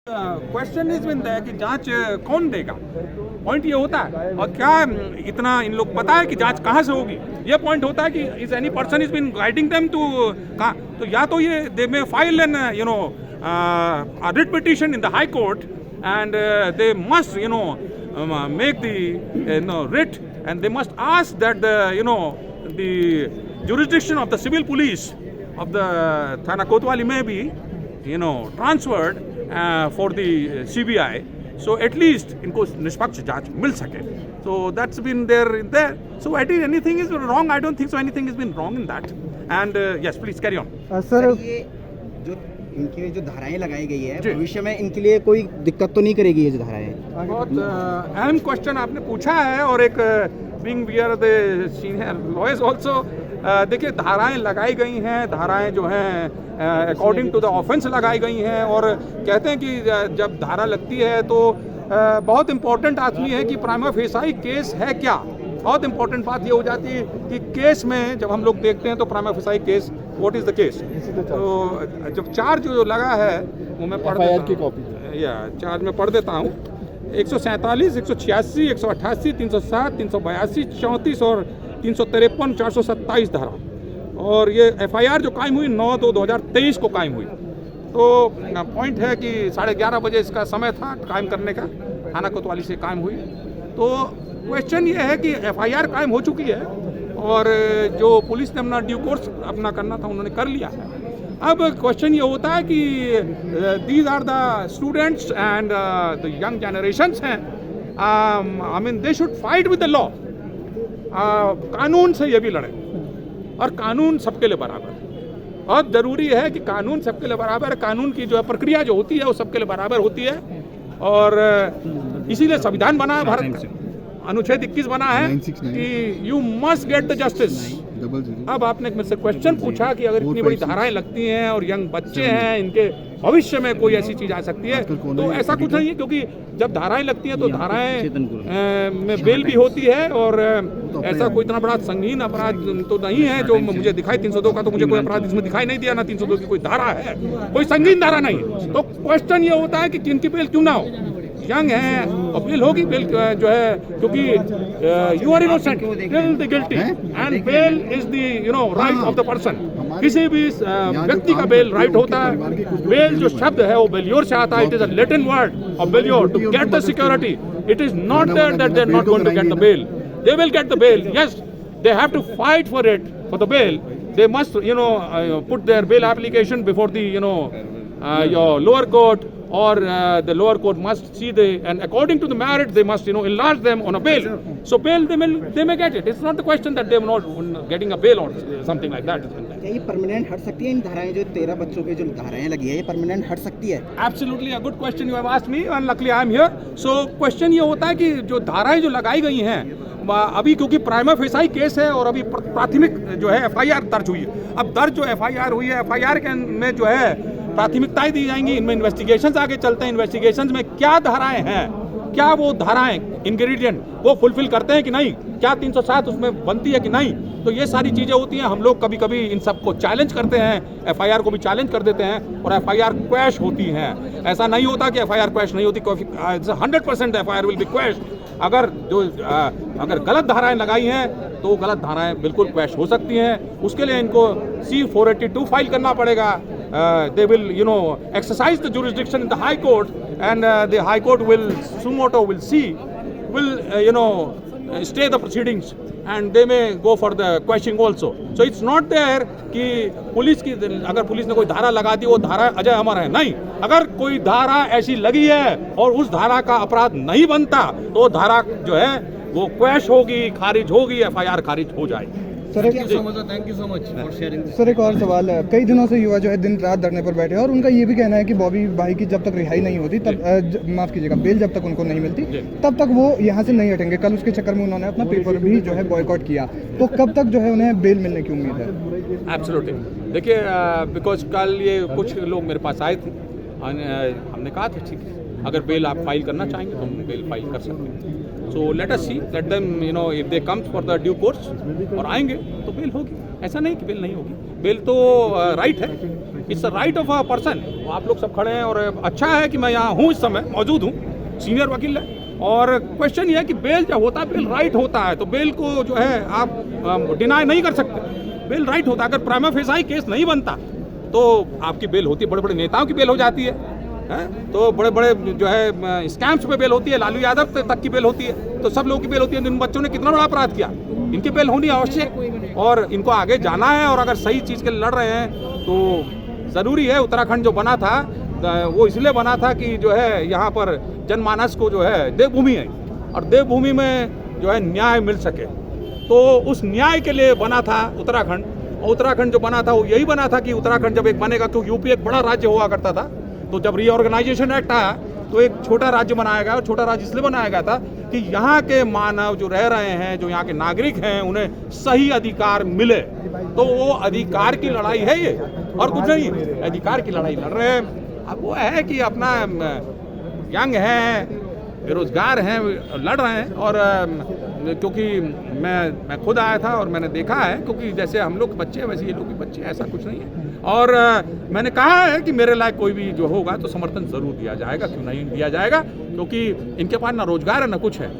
Question is been कि जांच कौन देगा, पॉइंट ये होता है। और क्या इतना इन लोग पता है कि जांच कहाँ से होगी, ये पॉइंट होता है कि is any person is being guiding them to कहाँ। तो या तो ये they may file an writ petition in the high court and they must make the writ and they must ask that the jurisdiction of the civil police of the Thana Kotwali may be transferred for the CBI, so at least इनको निष्पक्ष जांच मिल सके. So that's been there. So I think anything is wrong. I don't think so. Anything has been wrong in that. And yes, please carry on. Sir ये जो इनके जो धाराएं लगाई गई है भविष्य में इनके लिए कोई दिक्कत तो नहीं करेगी ये जो धाराएं? बहुत अहम क्वेश्चन आपने पूछा है और एक being we are the senior lawyers also, देखिए धाराएं लगाई गई हैं, धाराएं जो हैं अकॉर्डिंग टू द ऑफेंस लगाई गई हैं और कहते हैं कि जब धारा लगती है तो बहुत इंपॉर्टेंट आदमी है कि प्राइमा फेसाई केस है क्या। बहुत इंपॉर्टेंट बात ये हो जाती है कि केस में जब हम लोग देखते हैं तो prima facie case what is the case. तो जब चार्ज जो लगा है वो मैं पढ़ देता हूँ, या चार्ज में पढ़ देता हूँ 147, 186, 188, 307, 382, 34 और 353, 427 धारा। और ये FIR जो कायम हुई 9/2/2023 को कायम हुई। तो पॉइंट है कि 11:30 बजे इसका समय था कायम करने का, थाना कोतवाली से कायम हुई। तो क्वेश्चन ये है कि FIR कायम हो चुकी है और जो पुलिस ने अपना ड्यू कोर्स अपना करना था उन्होंने कर लिया है। अब क्वेश्चन ये होता है कि these are the students and the young generations हैं, I mean they should fight with the law. कानून से ये भी लड़े और कानून सबके लिए बराबर है। बहुत ज़रूरी है कि कानून सबके लिए बराबर है, कानून की जो है प्रक्रिया जो होती है वो सबके लिए बराबर होती है और इसीलिए संविधान बना है भारत का, अनुच्छेद 21 बना है कि you must get the justice. अब आपने मुझसे क्वेश्चन पूछा कि अगर इतनी बड़ी धाराएं लगती हैं और यंग बच्चे हैं, इनके भविष्य में कोई ऐसी चीज आ सकती है, तो ऐसा कुछ नहीं है क्योंकि जब धाराएं लगती हैं तो धाराएं में बेल भी होती है और ऐसा कोई इतना बड़ा संगीन अपराध तो नहीं है जो मुझे दिखाई। 302 का तो मुझे कोई अपराध इसमें दिखाई नहीं दिया, ना 302 की कोई धारा है, कोई संगीन धारा नहीं। तो क्वेश्चन ये होता है कि किनकी बेल क्यों ना हो, यंग है और बेल होगी। बेल जो है क्योंकि you are innocent till the guilty and bail is the right of the person. किसी भी व्यक्ति का बेल राइट होता है। बेल जो शब्द है वो बेलियोर से आता है, it is a Latin word of baillier to get the security. It is not that they are not going to get the bail, they will get the bail. Yes, they have to fight for it, for the bail. They must put their bail application before the your lower court, or the lower court must see and according to the merit they must enlarge them on a bail. So bail they may get it. It's not the question that they are not getting a bail or something like that. क्या ये permanent हट सकती है? इन धाराएं जो 13 बच्चों पे जो धाराएं लगी है ये परमानेंट हट सकती है? Absolutely a good question you have asked me and luckily I am here. So question ये होता है कि जो धाराएं जो लगाई गई हैं अभी क्योंकि प्राइमा फेसाई केस है और अभी प्राथमिक जो है FIR दर्ज हुई है। अब दर्ज जो FIR हुई है, FIR के में जो है प्राथमिकताएं दी जाएंगी, इनमें इन्वेस्टिगेशंस आगे चलते हैं। इन्वेस्टिगेशंस में क्या धाराएं हैं, क्या वो धाराएं इंग्रेडिएंट वो फुलफिल करते हैं कि नहीं, क्या 307 उसमें बनती है कि नहीं। तो ये सारी चीज़ें होती हैं। हम लोग कभी कभी इन सब को चैलेंज करते हैं, FIR को भी चैलेंज कर देते हैं और FIR क्वैश होती हैं। ऐसा नहीं होता कि FIR क्वैश नहीं होती, 100% FIR विल बी क्वैश। अगर गलत धाराएं लगाई हैं तो गलत धाराएं बिल्कुल क्वैश हो सकती हैं। उसके लिए इनको C-482 फाइल करना पड़ेगा। They will exercise the jurisdiction in the high court and the high court will sumo moto will stay the proceedings and they may go for the quashing also. So it's not there कि police की अगर police ने कोई धारा लगा दी वो धारा अजय अमर है, नहीं। अगर कोई धारा ऐसी लगी है और उस धारा का अपराध नहीं बनता तो धारा जो है वो क्वैश होगी, खारिज होगी, FIR खारिज हो जाएगी। Sir thank you so much for sharing. Sir एक और सवाल है, कई दिनों से युवा जो है दिन रात धरने पर बैठे हैं और उनका ये भी कहना है कि बॉबी भाई की जब तक रिहाई नहीं होती तब माफ कीजिएगा बेल जब तक उनको नहीं मिलती तब तक वो यहाँ से नहीं हटेंगे। कल उसके चक्कर में उन्होंने अपना पेपर भी जो है बॉयकॉट किया, तो कब तक जो है उन्हें बेल मिलने की उम्मीद है? एब्सोल्युटली, देखिए बिकॉज कल ये कुछ लोग मेरे पास आए थे, हमने कहा था ठीक है अगर बेल आप फाइल करना चाहेंगे तो हम बेल फाइल कर सकते हैं। So let us see, let them if they comes for the due course और आएंगे तो बेल होगी। ऐसा नहीं कि बेल नहीं होगी, बेल तो राइट है, it's a right of a person. आप लोग सब खड़े हैं और अच्छा है कि मैं यहाँ हूँ, इस समय मौजूद हूँ, सीनियर वकील है। और क्वेश्चन ये है कि बेल जब होता है, बेल राइट होता है, तो बेल को जो है आप डिनाई नहीं कर सकते। बेल राइट होता है। अगर प्राइमा फेसाई केस नहीं बनता तो आपकी बेल होती है, बड़े बड़े नेताओं की बेल हो जाती है, तो बड़े बड़े जो है स्कैम्स पे बेल होती है, लालू यादव तक की बेल होती है, तो सब लोगों की बेल होती है। इन बच्चों ने कितना बड़ा अपराध किया, इनकी बेल होनी आवश्यक, और इनको आगे जाना है। और अगर सही चीज़ के लिए लड़ रहे हैं तो ज़रूरी है। उत्तराखंड जो बना था वो इसलिए बना था कि जो है यहाँ पर जनमानस को जो है देवभूमि है, और देवभूमि में जो है न्याय मिल सके, तो उस न्याय के लिए बना था उत्तराखंड। और उत्तराखंड जो बना था वो यही बना था कि उत्तराखंड जब एक बनेगा, क्योंकि यूपी एक बड़ा राज्य हुआ करता था, तो जब रीऑर्गेनाइजेशन एक्ट आया तो एक छोटा राज्य बनाया गया। और छोटा राज्य इसलिए बनाया गया था कि यहाँ के मानव जो रह रहे हैं, जो यहाँ के नागरिक हैं, उन्हें सही अधिकार मिले। तो वो अधिकार की लड़ाई है ये, और कुछ नहीं, अधिकार की लड़ाई लड़ रहे हैं। अब वो है कि अपना यंग है, बेरोजगार हैं, लड़ रहे हैं। और क्योंकि मैं खुद आया था और मैंने देखा है, क्योंकि जैसे हम लोग बच्चे हैं वैसे ये लोग भी बच्चे हैं, ऐसा कुछ नहीं है। और मैंने कहा है कि मेरे लायक कोई भी जो होगा तो समर्थन ज़रूर दिया जाएगा, क्यों नहीं दिया जाएगा, क्योंकि इनके पास ना रोजगार है ना कुछ है,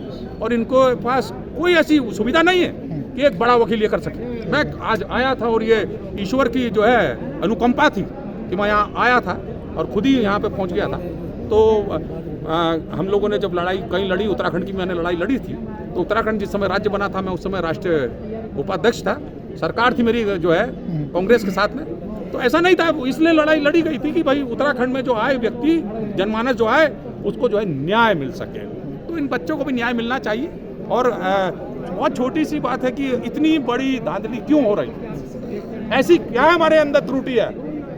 और इनको पास कोई ऐसी सुविधा नहीं है कि एक बड़ा वकील ये कर सके। मैं आज आया था और ये ईश्वर की जो है अनुकंपा थी कि मैं यहाँ आया था और खुद ही यहाँ पे पहुँच गया था। तो हम लोगों ने जब लड़ाई कहीं लड़ी, उत्तराखंड की मैंने लड़ाई लड़ी थी, तो उत्तराखंड जिस समय राज्य बना था, मैं उस समय राष्ट्रीय उपाध्यक्ष था, सरकार थी मेरी जो है कांग्रेस के साथ में। तो ऐसा नहीं था, इसलिए लड़ाई लड़ी गई थी कि भाई उत्तराखंड में जो आए व्यक्ति, जनमानस जो आए, उसको जो है न्याय मिल सके। तो इन बच्चों को भी न्याय मिलना चाहिए। और बहुत छोटी सी बात है कि इतनी बड़ी धांधली क्यों हो रही, ऐसी क्या हमारे अंदर त्रुटि है,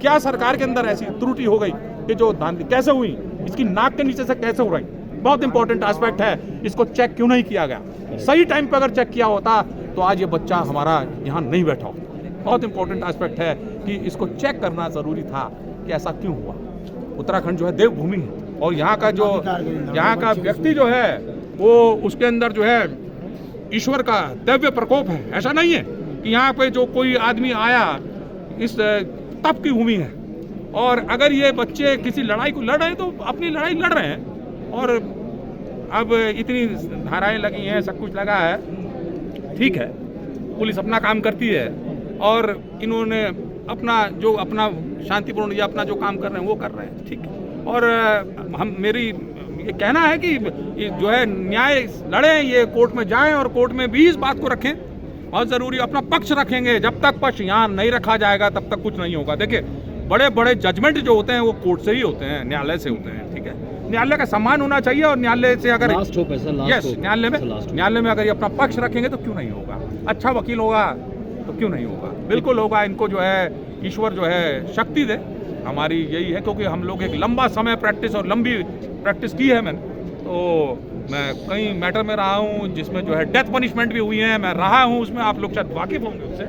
क्या सरकार के अंदर ऐसी त्रुटि हो गई कि जो धांधली कैसे हुई, इसकी नाक के नीचे से कैसे हो रही, बहुत इंपॉर्टेंट एस्पेक्ट है। इसको चेक क्यों नहीं किया गया? सही टाइम पे अगर चेक किया होता तो आज ये बच्चा हमारा यहाँ नहीं बैठा होता। बहुत इंपॉर्टेंट एस्पेक्ट है कि इसको चेक करना ज़रूरी था कि ऐसा क्यों हुआ। उत्तराखंड जो है देवभूमि है, और यहाँ का व्यक्ति जो है वो उसके अंदर जो है ईश्वर का दिव्य प्रकोप है। ऐसा नहीं है कि यहाँ पे जो कोई आदमी आया, इस तप की भूमि है, और अगर ये बच्चे किसी लड़ाई को लड़ रहे हैं तो अपनी लड़ाई लड़ रहे हैं। और अब इतनी धाराएं लगी हैं, सब कुछ लगा है, ठीक है, पुलिस अपना काम करती है, और इन्होंने अपना शांतिपूर्ण या अपना जो काम कर रहे हैं वो कर रहे हैं, ठीक है। और मेरी ये कहना है कि जो है न्याय लड़ें, ये कोर्ट में जाएं और कोर्ट में भी इस बात को रखें, बहुत ज़रूरी, अपना पक्ष रखेंगे। जब तक पक्ष यहाँ नहीं रखा जाएगा तब तक कुछ नहीं होगा। देखिए, बड़े बड़े जजमेंट जो होते हैं वो कोर्ट से ही होते हैं, न्यायालय से होते हैं, ठीक है। न्यायालय का सम्मान होना चाहिए, और न्यायालय से अगर न्यायालय में अगर ये अपना पक्ष रखेंगे तो क्यों नहीं होगा। अच्छा वकील होगा तो क्यों नहीं होगा, बिल्कुल होगा। इनको जो है ईश्वर जो है शक्ति दे, हमारी यही है, क्योंकि हम लोग एक लंबा समय प्रैक्टिस और लंबी प्रैक्टिस की है मैंने। तो मैं कई मैटर में रहा हूँ जिसमें जो है डेथ पनिशमेंट भी हुई है, मैं रहा हूँ उसमें, आप लोग शायद वाकिफ होंगे उससे,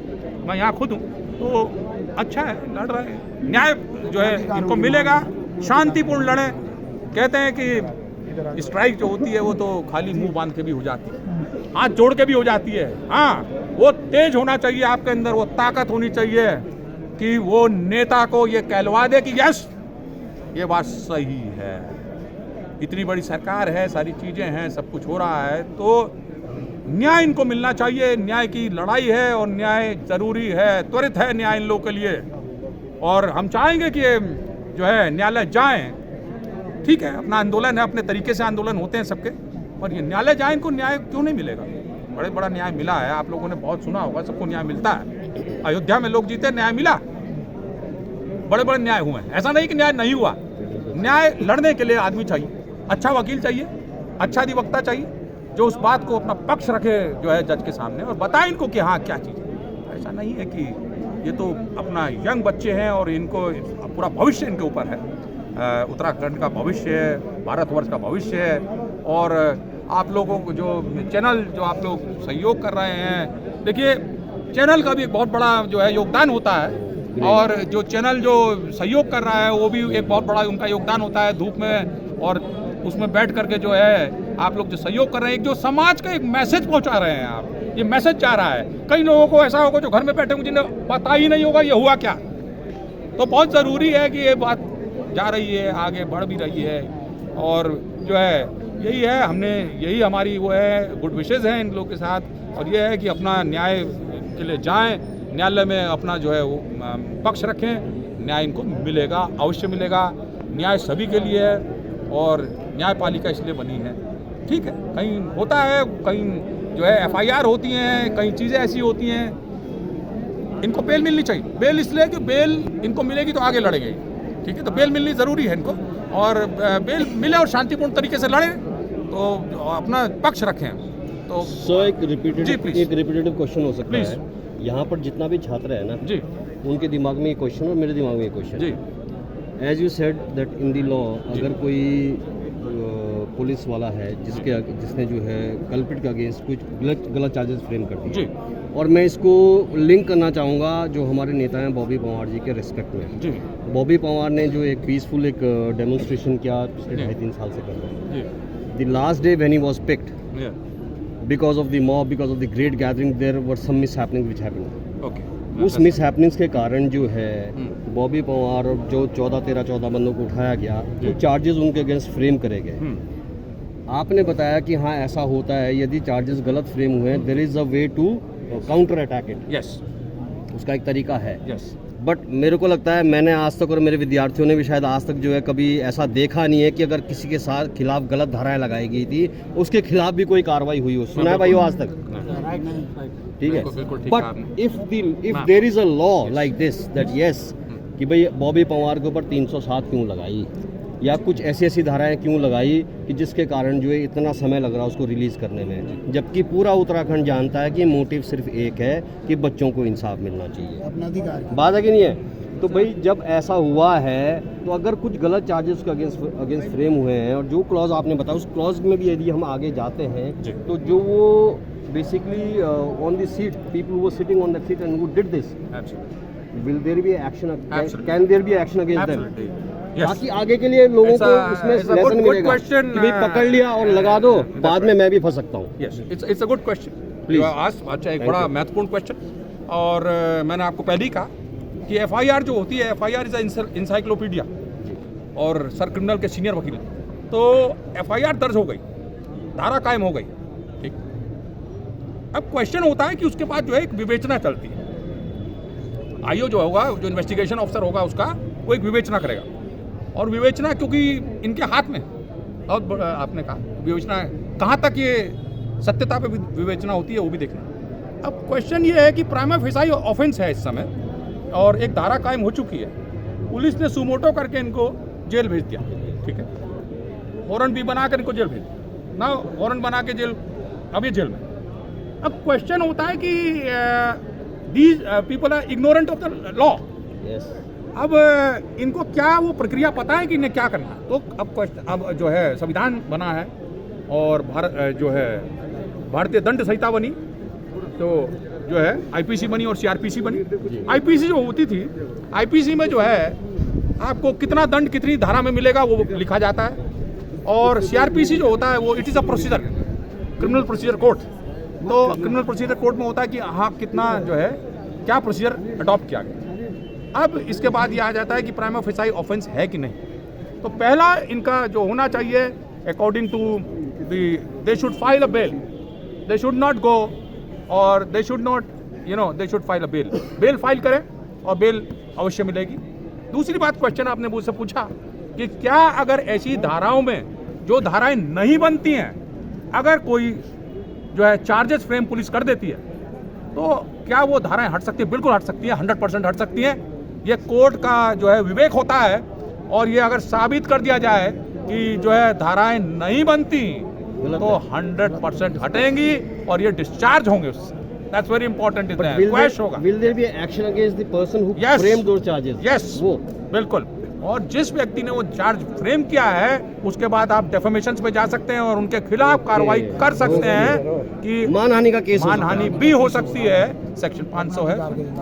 मैं यहाँ खुद हूँ। तो अच्छा है, लड़ रहे हैं, न्याय जो है इनको मिलेगा, शांतिपूर्ण लड़े। कहते हैं कि स्ट्राइक जो होती है वो तो खाली मुंह बांध के भी हो जाती है, हाथ जोड़ के भी हो जाती है। हाँ, वो तेज होना चाहिए आपके अंदर, वो ताकत होनी चाहिए कि वो नेता को ये कहलवा दे कि यस, ये बात सही है, इतनी बड़ी सरकार है, सारी चीज़ें हैं, सब कुछ हो रहा है, तो न्याय इनको मिलना चाहिए। न्याय की लड़ाई है और न्याय ज़रूरी है, त्वरित है न्याय इन लोगों के लिए। और हम चाहेंगे कि जो है न्यायालय जाएं, ठीक है, अपना आंदोलन है, अपने तरीके से आंदोलन होते हैं सबके, और ये न्यायालय जाएं, इनको न्याय क्यों नहीं मिलेगा? बड़ा न्याय मिला है, आप लोगों ने बहुत सुना होगा, सबको न्याय मिलता है। अयोध्या में लोग जीते, न्याय मिला, बड़े न्याय हुए हैं, ऐसा नहीं कि न्याय नहीं हुआ। न्याय लड़ने के लिए आदमी चाहिए, अच्छा वकील चाहिए, अच्छा अधिवक्ता चाहिए, जो उस बात को अपना पक्ष रखे जो है जज के सामने और बताए इनको कि हाँ क्या चीज़ है। ऐसा नहीं है कि ये तो अपना यंग बच्चे हैं और इनको पूरा भविष्य इनके ऊपर है, उत्तराखंड का भविष्य है, भारतवर्ष का भविष्य है। और आप लोगों को जो चैनल जो आप लोग सहयोग कर रहे हैं, देखिए चैनल का भी एक बहुत बड़ा जो है योगदान होता है, और जो चैनल जो सहयोग कर रहा है वो भी एक बहुत बड़ा उनका योगदान होता है। धूप में और उसमें बैठ करके जो है आप लोग जो सहयोग कर रहे हैं, जो समाज का एक मैसेज पहुंचा रहे हैं आप, ये मैसेज जा रहा है। कई लोगों को ऐसा होगा जो घर में बैठे होंगे जिन्हें पता ही नहीं होगा ये हुआ क्या। तो बहुत ज़रूरी है कि ये बात जा रही है, आगे बढ़ भी रही है। और जो है यही है, यही हमारी वो है, गुड विशेज़ हैं इन लोगों के साथ। और ये है कि अपना न्याय के लिए जाएं, न्यायालय में अपना जो है वो पक्ष रखें, न्याय इनको मिलेगा, अवश्य मिलेगा। न्याय सभी के लिए है और न्यायपालिका इसलिए बनी है। ठीक है, कहीं होता है, कहीं जो है FIR होती हैं, कई चीज़ें ऐसी होती हैं, इनको बेल मिलनी चाहिए। बेल इसलिए कि बेल इनको मिलेगी तो आगे लड़ेंगे। ठीक है, तो बेल मिलनी ज़रूरी है इनको, और बेल मिले और शांतिपूर्ण तरीके से लड़ें, तो अपना पक्ष रखें। तो एक रिपीटेटिव क्वेश्चन हो सकता है, यहाँ पर जितना भी छात्र है ना जी, उनके दिमाग में ये क्वेश्चन और मेरे दिमाग में ये क्वेश्चन जी, as you said that in the law अगर कोई पुलिस वाला है जिसने जो है कल्प्रिट के अगेंस्ट कुछ गलत चार्जेस फ्रेम कर दिए, जी, और मैं इसको लिंक करना चाहूँगा जो हमारे नेता हैं बॉबी पंवार जी के रिस्पेक्ट में। जी, बॉबी पंवार ने जो एक पीसफुल एक डेमोन्स्ट्रेशन किया पिछले 2.5-3 साल से कर रहे हैं। जी, the last day when he was picked yeah, because of the mob, because of the great gathering, there were some mishappenings which happened. okay, उस मिसहैपनिंग्स के कारण जो है बॉबी पंवार और जो 14 बंदों को उठाया गया, वो चार्जेस उनके अगेंस्ट फ्रेम करे गए। आपने बताया कि हाँ ऐसा होता है, यदि चार्जेस गलत फ्रेम हुए हैं, there is a way to counter attack it, yes, उसका एक तरीका है। yes, बट मेरे को लगता है, मैंने आज तक और मेरे विद्यार्थियों ने भी शायद आज तक जो है कभी ऐसा देखा नहीं है कि अगर किसी के साथ खिलाफ गलत धाराएं लगाई गई थी उसके खिलाफ भी कोई कार्रवाई हुई हो। सुना है भाई आज तक? ठीक है, बिल्कुल ठीक but if there is a law like this that yes कि भाई बॉबी पंवार के ऊपर 307 क्यों लगाई या कुछ ऐसी धाराएं क्यों लगाई कि जिसके कारण जो है इतना समय लग रहा है उसको रिलीज करने में, जबकि पूरा उत्तराखंड जानता है कि मोटिव सिर्फ एक है कि बच्चों को इंसाफ मिलना चाहिए, अपना अधिकार। बात है कि नहीं है? तो भाई जब ऐसा हुआ है तो अगर कुछ गलत चार्जेस के अगेंस्ट फ्रेम हुए हैं और जो क्लॉज आपने बताया उस क्लॉज में भी यदि हम आगे जाते हैं तो जो वो basically on the seat people वो sitting on the seat and वो did this, will there be action, can there be action against them? ताकि आगे के लिए लोगों को उसमें लेसन मिलेगा कि भाई पकड़ लिया और लगा दो, बाद में मैं भी फंस सकता हूँ। It's a good question you asked. अच्छा, एक बड़ा महत्वपूर्ण क्वेश्चन। और मैंने आपको पहले ही कहा कि FIR जो होती है, FIR इज इंसाइक्लोपीडिया, और सर क्रिमिनल के सीनियर वकील, तो FIR दर्ज हो गई, धारा कायम हो गई। ठीक, अब क्वेश्चन होता है कि उसके बाद जो है एक विवेचना चलती है। IO जो होगा, जो इन्वेस्टिगेशन ऑफिसर होगा उसका, वो एक विवेचना करेगा, और विवेचना क्योंकि इनके हाथ में, और आपने कहा विवेचना कहाँ तक ये सत्यता पे विवेचना होती है वो भी देखना। अब क्वेश्चन ये है कि प्राइमा फेसाई ऑफेंस है इस समय, और एक धारा कायम हो चुकी है, पुलिस ने सुमोटो करके इनको जेल भेज दिया। ठीक है, वारंट भी बना कर इनको जेल भेज दिया ना, वारंट बना के जेल, अब ये जेल में। अब क्वेश्चन होता है कि these people are ignorant of the law. अब इनको क्या वो प्रक्रिया पता है कि इन्हें क्या करना है? तो अब क्वेश्चन, अब जो है संविधान बना है और भारत जो है भारतीय दंड संहिता बनी, तो जो है IPC बनी और CRPC बनी। IPC जो होती थी, IPC में जो है आपको कितना दंड कितनी धारा में मिलेगा वो लिखा जाता है, और CRPC जो होता है वो it is a procedure, criminal procedure code. तो क्रिमिनल प्रोसीजर कोड में होता है कि हाँ कितना जो है क्या प्रोसीजर अडॉप्ट किया गया। अब इसके बाद ये आ जाता है कि प्राइमा फेसाई ऑफेंस है कि नहीं। तो पहला इनका जो होना चाहिए, according to they should file a bail, they should not go, और they should not they should file a bail file करें और बेल अवश्य मिलेगी। दूसरी बात, क्वेश्चन आपने मुझसे पूछा कि क्या अगर ऐसी धाराओं में जो धाराएं नहीं बनती हैं, अगर कोई जो है चार्जेस फ्रेम पुलिस कर देती है, तो क्या वो धाराएं हट सकती है? बिल्कुल हट सकती है, 100% हट सकती है। ये कोर्ट का जो है विवेक होता है, और ये अगर साबित कर दिया जाए कि जो है धाराएं नहीं बनती तो 100% हटेंगी और ये डिस्चार्ज होंगे उससे। That's very important. क्वेश्चन होगा, will there be action against the person who framed those charges? Yes, वो बिल्कुल। और जिस व्यक्ति ने वो चार्ज फ्रेम किया है उसके बाद आप डेफेमेशंस में जा सकते हैं और उनके खिलाफ कार्रवाई कर सकते हैं कि मानहानि का केस, मानहानि भी हो सकती है, सेक्शन 500 है,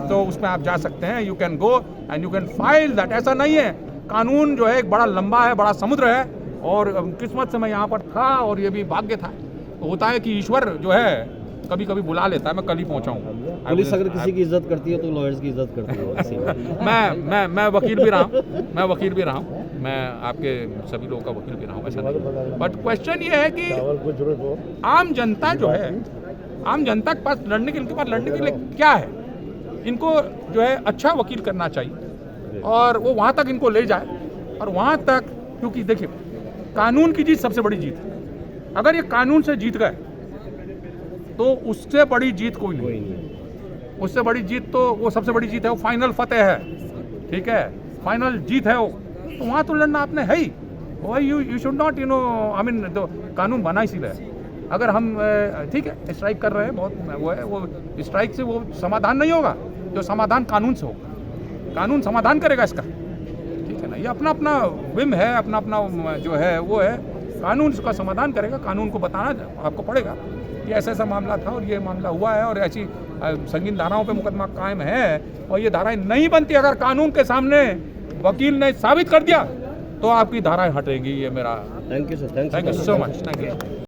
तो उसमें आप जा सकते हैं। You can go and you can file that. ऐसा नहीं है, कानून जो है एक बड़ा लंबा है, बड़ा समुद्र है, और किस्मत से मैं यहाँ पर था और ये भी भाग्य था। तो होता है कि ईश्वर जो है कभी कभी बुला लेता है, मैं कल ही पहुंचा हूँ। पुलिस अगर किसी की इज्जत करती है तो लॉयर्स की इज्जत करती है। मैं वकील भी रहा हूँ, मैं आपके सभी लोगों का वकील भी रहा हूँ, ऐसा नहीं। बट क्वेश्चन ये है कि आम जनता जो है, आम जनता के पास लड़ने के, इनके पास लड़ने के लिए क्या है? इनको जो है अच्छा वकील करना चाहिए और वो वहाँ तक इनको ले जाए, और वहाँ तक, क्योंकि देखिए कानून की जीत सबसे बड़ी जीत है। अगर ये कानून से जीत गए तो उससे बड़ी जीत कोई नहीं। उससे बड़ी जीत तो वो सबसे बड़ी जीत है, वो फाइनल फतेह है, ठीक है, फाइनल जीत है वो। तो वहाँ तो लड़ना आपने है ही। वही you should not I mean, तो कानून बना इसीलिए। अगर हम ठीक है स्ट्राइक कर रहे हैं, बहुत वो है, वो स्ट्राइक से वो समाधान नहीं होगा, जो समाधान कानून से होगा, कानून समाधान करेगा इसका, ठीक है ना। ये अपना अपना विम है, अपना अपना जो है वो है, कानून इसका समाधान करेगा। कानून को बताना आपको पड़ेगा कि ऐसा ऐसा मामला था और ये मामला हुआ है और ऐसी संगीन धाराओं पे मुकदमा कायम है और ये धाराएं नहीं बनती। अगर कानून के सामने वकील ने साबित कर दिया तो आपकी धाराएं हटेंगी। ये मेरा thank you sir, thank you so much, thank you.